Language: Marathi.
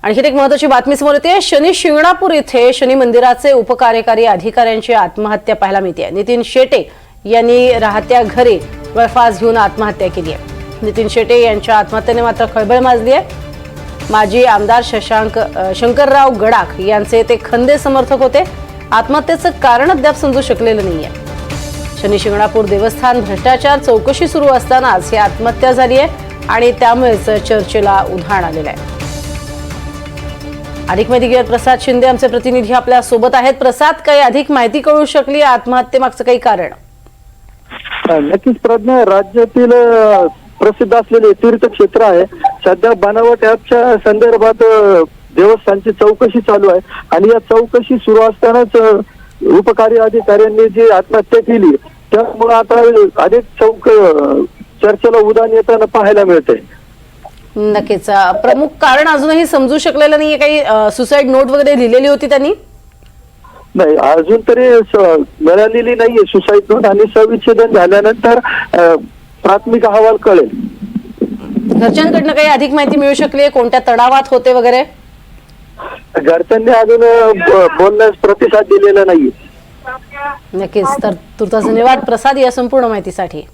आणखी एक महत्त्वाची बातमी समोर येते। शनी शिंगणापूर येथे शनी मंदिराचे उपकार्यकारी अधिकाऱ्यांची आत्महत्या पाहायला मिळते। नितीन शेटे यांनी राहत्या घरी गळफास घेऊन आत्महत्या केली आहे। नितीन शेटे यांच्या आत्महत्येने मात्र खळबळ माजली आहे। माजी आमदार शंकरराव गडाख यांचे ते खंदे समर्थक होते। आत्महत्येचं कारण अद्याप समजू शकलेलं नाहीये। शनी शिंगणापूर देवस्थान भ्रष्टाचार चौकशी सुरू असतानाच ही आत्महत्या झाली आहे आणि त्यामुळेच चर्चेला उधाण आलेलं आहे। अधिक माहिती घेऊयात, प्रसाद शिंदे आमचे प्रतिनिधी आपल्या सोबत आहेत। प्रसाद, काही अधिक माहिती कळू शकली आत्महत्येमागचं काही कारण? नक्कीच प्रज्ञा, राज्यातील प्रसिद्ध असलेले तीर्थक्षेत्र आहे। सध्या बनावट ऍपच्या संदर्भात देवस्थानची चौकशी चालू आहे आणि या चौकशी सुरू असतानाच उपकार्य अधिकाऱ्यांनी जी आत्महत्या केली त्यामुळे आता अनेक चर्चेला उधाण येताना पाहायला मिळते। नक्कीच प्रमुख कारण अजूनही समजू शकलेलं नाहीये। काही सुसाईड नोट वगैरे लिहिलेली होती त्यांनी? नाही, अजून तरी मिळालेली नाहीये सुसाईड नोट आणि शवविच्छेदन झाल्यानंतर प्राथमिक अहवाल कळेल। घरच्यांकडनं काही अधिक माहिती मिळू शकली? कोणत्या तणावात होते वगैरे? घरच्यांनी अजून बोलण्यास प्रतिसाद दिलेला नाहीये। नक्कीच, तर तुर्तास धन्यवाद प्रसाद या संपूर्ण माहितीसाठी।